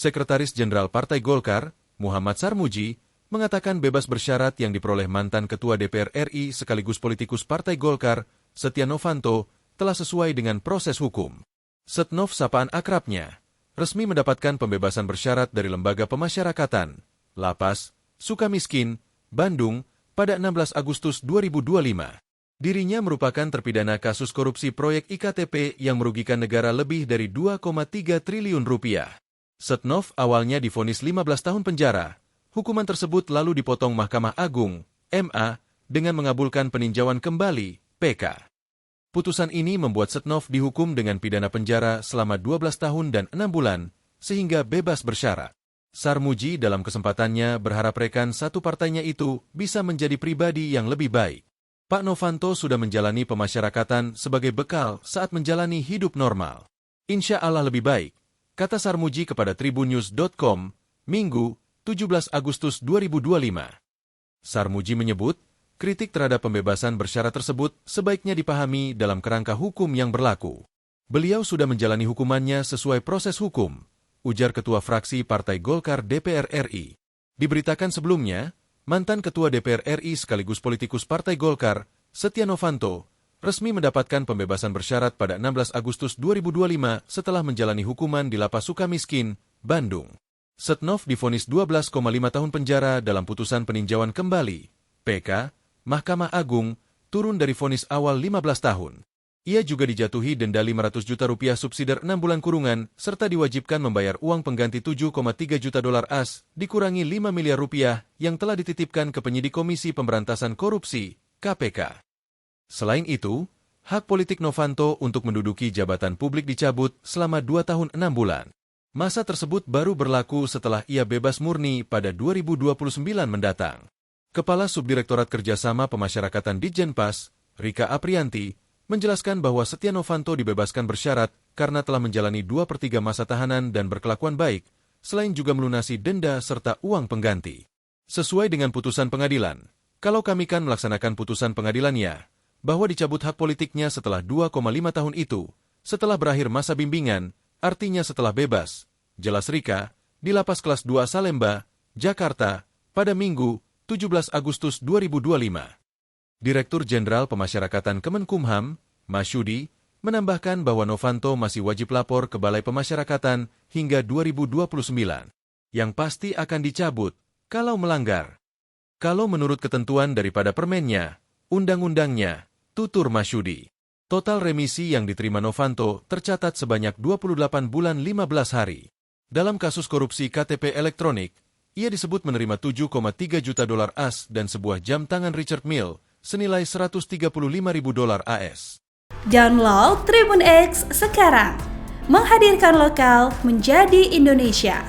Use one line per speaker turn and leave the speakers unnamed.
Sekretaris Jenderal Partai Golkar, Muhammad Sarmuji, mengatakan bebas bersyarat yang diperoleh mantan Ketua DPR RI sekaligus politikus Partai Golkar, Setia Novanto, telah sesuai dengan proses hukum. Setnov sapaan akrabnya, resmi mendapatkan pembebasan bersyarat dari Lembaga Pemasyarakatan, Lapas, Sukamiskin, Bandung, pada 16 Agustus 2025. Dirinya merupakan terpidana kasus korupsi proyek IKTP yang merugikan negara lebih dari 2,3 triliun rupiah. Setnov awalnya divonis 15 tahun penjara. Hukuman tersebut lalu dipotong Mahkamah Agung, MA, dengan mengabulkan peninjauan kembali, PK. Putusan ini membuat Setnov dihukum dengan pidana penjara selama 12 tahun dan 6 bulan, sehingga bebas bersyarat. Sarmuji dalam kesempatannya berharap rekan satu partainya itu bisa menjadi pribadi yang lebih baik. Pak Novanto sudah menjalani pemasyarakatan sebagai bekal saat menjalani hidup normal. Insya Allah lebih baik, kata Sarmuji kepada tribunnews.com, Minggu, 17 Agustus 2025. Sarmuji menyebut, kritik terhadap pembebasan bersyarat tersebut sebaiknya dipahami dalam kerangka hukum yang berlaku. Beliau sudah menjalani hukumannya sesuai proses hukum, ujar Ketua Fraksi Partai Golkar DPR RI. Diberitakan sebelumnya, mantan Ketua DPR RI sekaligus politikus Partai Golkar, Setia Novanto, resmi mendapatkan pembebasan bersyarat pada 16 Agustus 2025 setelah menjalani hukuman di Lapas Sukamiskin, Bandung. Setnov divonis 12,5 tahun penjara dalam putusan peninjauan kembali, PK, Mahkamah Agung, turun dari vonis awal 15 tahun. Ia juga dijatuhi denda 500 juta rupiah subsidiar 6 bulan kurungan, serta diwajibkan membayar uang pengganti 7,3 juta dolar AS, dikurangi 5 miliar rupiah yang telah dititipkan ke penyidik Komisi Pemberantasan Korupsi, KPK. Selain itu, hak politik Novanto untuk menduduki jabatan publik dicabut selama 2 tahun 6 bulan. Masa tersebut baru berlaku setelah ia bebas murni pada 2029 mendatang. Kepala Subdirektorat Kerjasama Pemasyarakatan Ditjenpas, Rika Aprianti, menjelaskan bahwa Setia Novanto dibebaskan bersyarat karena telah menjalani 2/3 masa tahanan dan berkelakuan baik, selain juga melunasi denda serta uang pengganti. Sesuai dengan putusan pengadilan, kalau kami kan melaksanakan putusan pengadilannya, bahwa dicabut hak politiknya setelah 2,5 tahun itu, setelah berakhir masa bimbingan, artinya setelah bebas, jelas Rika, di Lapas Kelas 2 Salemba, Jakarta, pada Minggu, 17 Agustus 2025. Direktur Jenderal Pemasyarakatan Kemenkumham, Masyudi, menambahkan bahwa Novanto masih wajib lapor ke Balai Pemasyarakatan hingga 2029, yang pasti akan dicabut kalau melanggar. Kalau menurut ketentuan daripada permennya, undang-undangnya, tutur Masyudi. Total remisi yang diterima Novanto tercatat sebanyak 28 bulan 15 hari. Dalam kasus korupsi KTP elektronik, ia disebut menerima 7,3 juta dolar AS dan sebuah jam tangan Richard Mille senilai 135.000 dolar AS.
Download Tribun X sekarang, menghadirkan lokal menjadi Indonesia.